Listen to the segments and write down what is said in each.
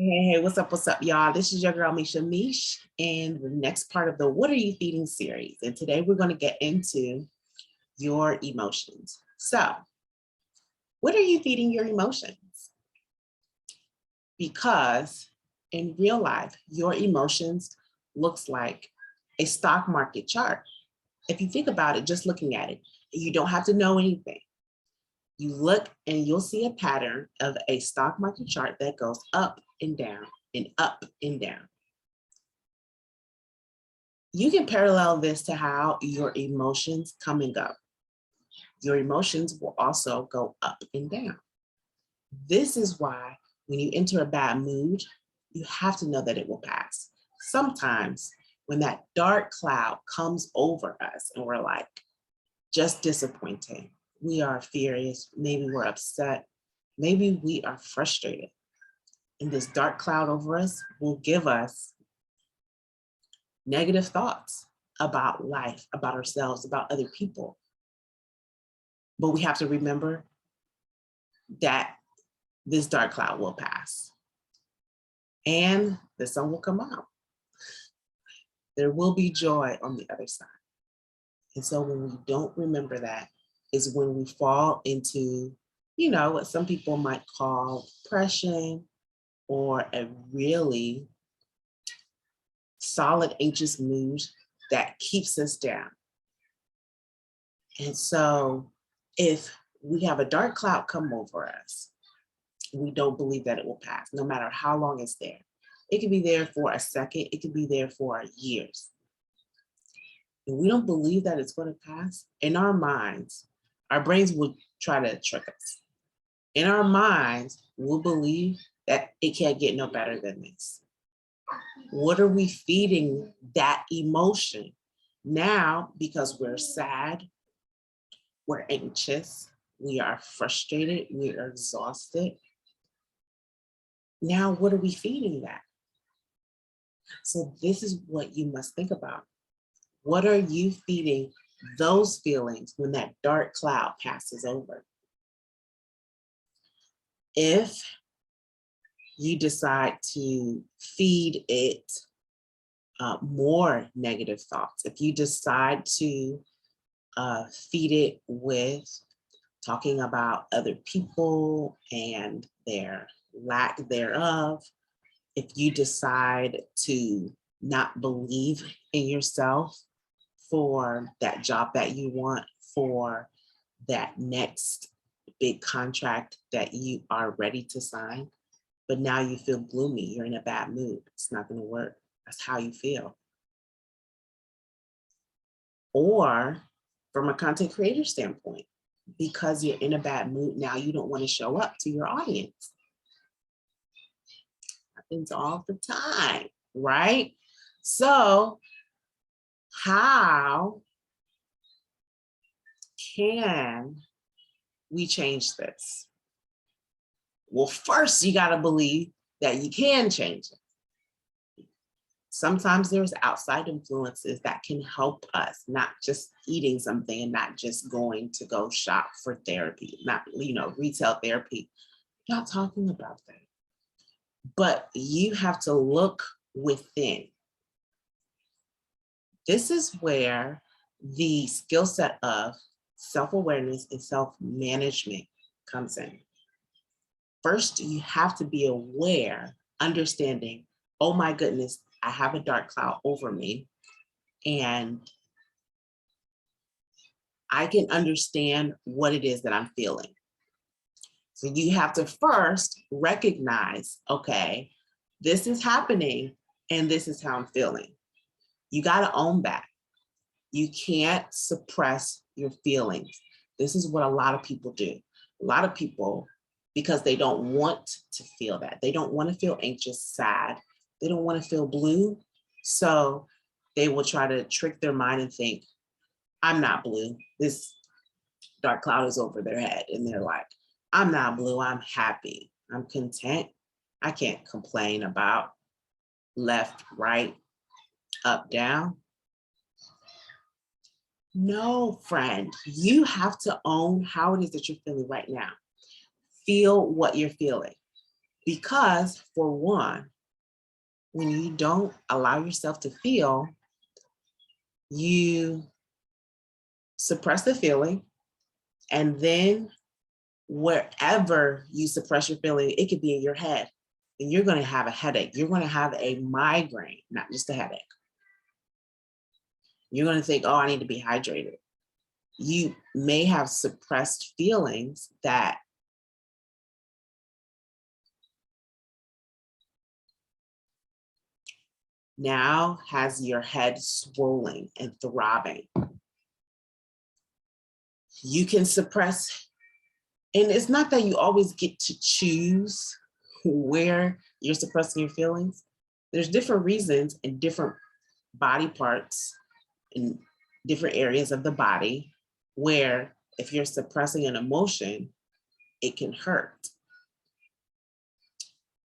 Hey, what's up, y'all? This is your girl, Misha Mish, and the next part of the What Are You Feeding series. And today we're going to get into your emotions. So, what are you feeding your emotions? Because in real life, your emotions looks like a stock market chart. If you think about it, just looking at it, you don't have to know anything. You look and you'll see a pattern of a stock market chart that goes up and down and up and down. You can parallel this to how your emotions come and go. Your emotions will also go up and down. This is why when you enter a bad mood, you have to know that it will pass. Sometimes when that dark cloud comes over us and we're like, just disappointed, we are furious, maybe we're upset, maybe we are frustrated. And this dark cloud over us will give us negative thoughts about life, about ourselves, about other people. But we have to remember that this dark cloud will pass and the sun will come out. There will be joy on the other side. And so when we don't remember that is when we fall into, what some people might call depression or a really solid anxious mood that keeps us down. And so if we have a dark cloud come over us, we don't believe that it will pass, no matter how long it's there. It could be there for a second, it could be there for years. And we don't believe that it's going to pass. In our minds, our brains will try to trick us. In our minds, we'll believe that it can't get no better than this. What are we feeding that emotion? Now, because we're sad, we're anxious, we are frustrated, we are exhausted. Now, what are we feeding that? So this is what you must think about. What are you feeding those feelings when that dark cloud passes over? If you decide to feed it more negative thoughts, if you decide to feed it with talking about other people and their lack thereof, if you decide to not believe in yourself for that job that you want, for that next big contract that you are ready to sign, but now you feel gloomy, you're in a bad mood, it's not going to work. That's how you feel. Or from a content creator standpoint, because you're in a bad mood, now you don't want to show up to your audience. Happens all the time, right? So how can we change this? Well, first you got to believe that you can change it. Sometimes there's outside influences that can help us, not just eating something and not just going to go shop for therapy, not, retail therapy. I'm not talking about that. But you have to look within. This is where the skill set of self-awareness and self-management comes in. First, you have to be aware, understanding, oh my goodness, I have a dark cloud over me, and I can understand what it is that I'm feeling. So you have to first recognize, okay, this is happening and this is how I'm feeling. You got to own that. You can't suppress your feelings. This is what a lot of people do. A lot of people, because they don't want to feel that. They don't want to feel anxious, sad. They don't want to feel blue. So they will try to trick their mind and think, I'm not blue. This dark cloud is over their head. And they're like, I'm not blue. I'm happy. I'm content. I can't complain about left, right, up, down. No, friend, you have to own how it is that you're feeling right now. Feel what you're feeling. Because for one, when you don't allow yourself to feel, you suppress the feeling, and then wherever you suppress your feeling, it could be in your head, and you're going to have a headache. You're going to have a migraine, not just a headache. You're going to think, oh, I need to be hydrated. You may have suppressed feelings that now has your head swollen and throbbing. You can suppress, and it's not that you always get to choose where you're suppressing your feelings. There's different reasons and different body parts in different areas of the body where if you're suppressing an emotion, it can hurt.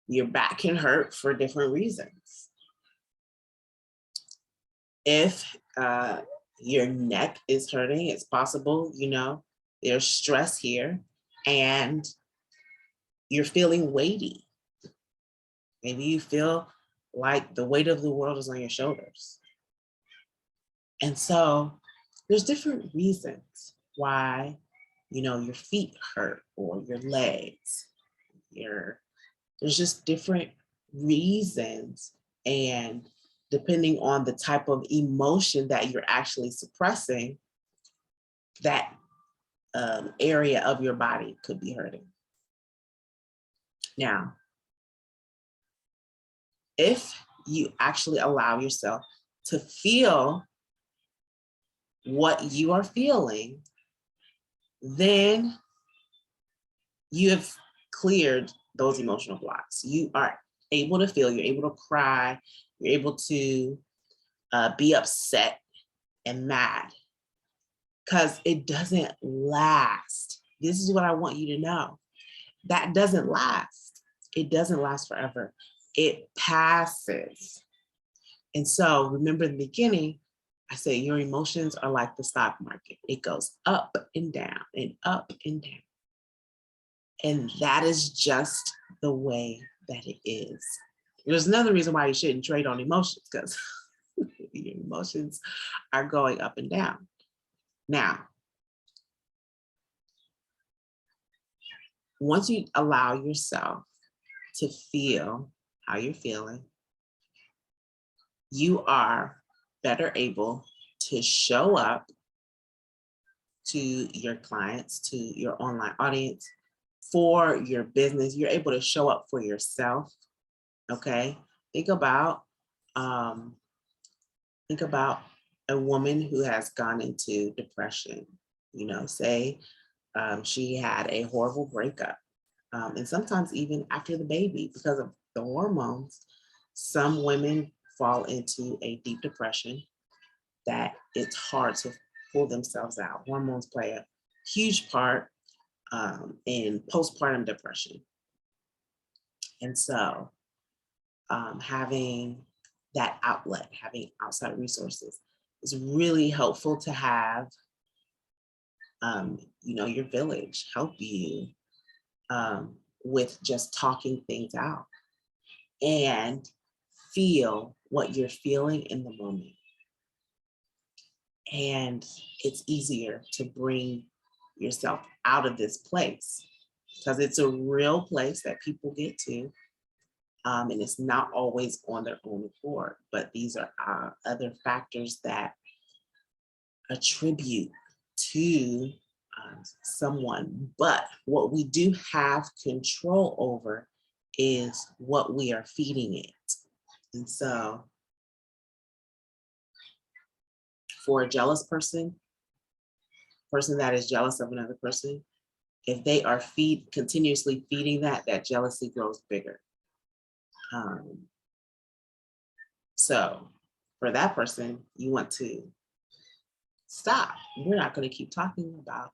Your back can hurt for different reasons. If your neck is hurting, it's possible, there's stress here and you're feeling weighty. Maybe you feel like the weight of the world is on your shoulders. And so there's different reasons why, your feet hurt or your legs. There's just different reasons. And depending on the type of emotion that you're actually suppressing, that area of your body could be hurting. Now, if you actually allow yourself to feel what you are feeling, then you have cleared those emotional blocks. You are able to feel, you're able to cry, you're able to be upset and mad, because it doesn't last. This is what I want you to know. That doesn't last. It doesn't last forever. It passes. And so remember in the beginning, I said your emotions are like the stock market. It goes up and down and up and down. And that is just the way that it is. There's another reason why you shouldn't trade on emotions, because your emotions are going up and down. Now, once you allow yourself to feel how you're feeling, you are better able to show up to your clients, to your online audience, for your business. You're able to show up for yourself. Okay. Think about a woman who has gone into depression. Say she had a horrible breakup, and sometimes even after the baby, because of the hormones, some women fall into a deep depression that it's hard to pull themselves out. Hormones play a huge part in postpartum depression. And so having that outlet, having outside resources is really helpful to have, your village help you with just talking things out and feel what you're feeling in the moment. And it's easier to bring yourself out of this place because it's a real place that people get to. And it's not always on their own accord, but these are other factors that attribute to someone. But what we do have control over is what we are feeding it. And so for a jealous person that is jealous of another person, if they are continuously feeding that jealousy grows bigger. So for that person, you want to stop. We're not going to keep talking about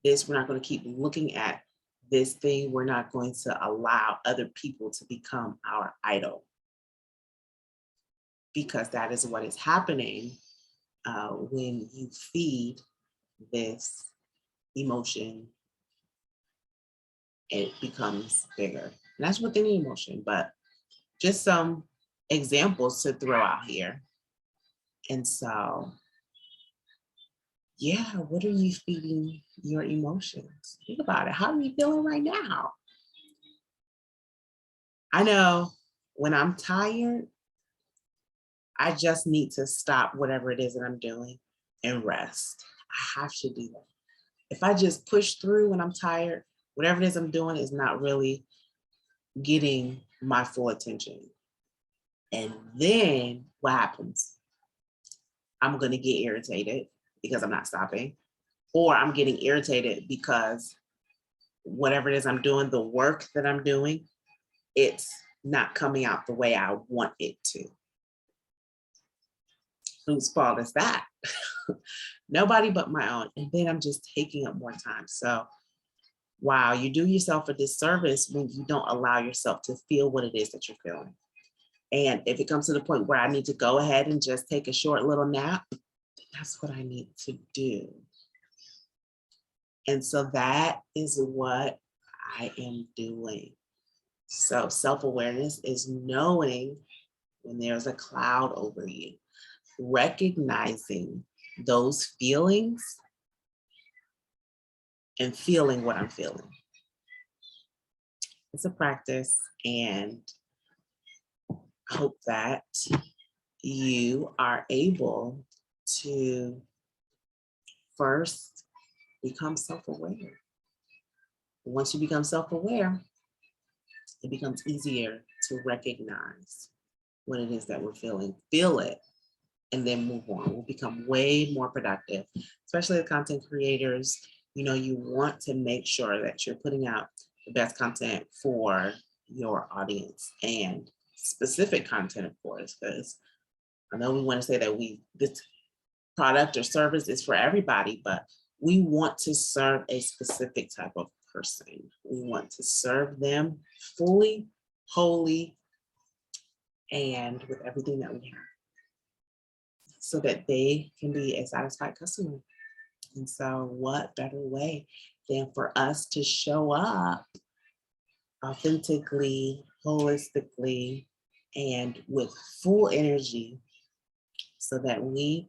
this. We're not going to keep looking at this thing. We're not going to allow other people to become our idol, because that is what is happening when you feed this emotion. It becomes bigger. And that's with any emotion, but just some examples to throw out here. And so, yeah, what are you feeding your emotions? Think about it. How are you feeling right now? I know when I'm tired, I just need to stop whatever it is that I'm doing and rest. I have to do that. If I just push through when I'm tired, whatever it is I'm doing is not really getting my full attention. And then what happens? I'm going to get irritated because I'm not stopping, or I'm getting irritated because whatever it is I'm doing, the work that I'm doing, it's not coming out the way I want it to. Whose fault is that? Nobody but my own. And then I'm just taking up more time. So, wow, you do yourself a disservice when you don't allow yourself to feel what it is that you're feeling. And if it comes to the point where I need to go ahead and just take a short little nap, that's what I need to do. And so that is what I am doing. So self-awareness is knowing when there's a cloud over you, recognizing those feelings and feeling what I'm feeling. It's a practice, and I hope that you are able to first become self-aware. Once you become self-aware, it becomes easier to recognize what it is that we're feeling, feel it, and then move on. We'll become way more productive, especially the content creators. You know, you want to make sure that you're putting out the best content for your audience, and specific content, of course, because I know we want to say that this product or service is for everybody, but we want to serve a specific type of person. We want to serve them fully, wholly, and with everything that we have, so that they can be a satisfied customer. And so what better way than for us to show up authentically, holistically, and with full energy, so that we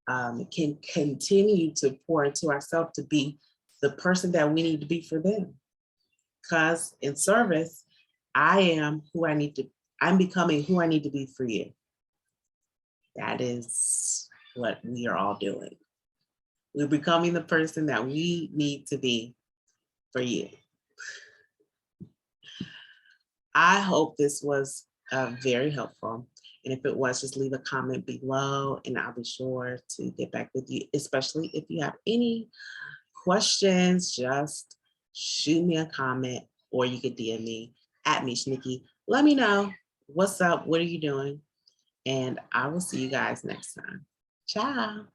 can continue to pour into ourselves to be the person that we need to be for them. Because in service, I'm becoming who I need to be for you. That is what we are all doing. We're becoming the person that we need to be for you. I hope this was very helpful. And if it was, just leave a comment below and I'll be sure to get back with you, especially if you have any questions. Just shoot me a comment, or you could DM me at Mish Nikki. Let me know what's up, what are you doing? And I will see you guys next time. Ciao.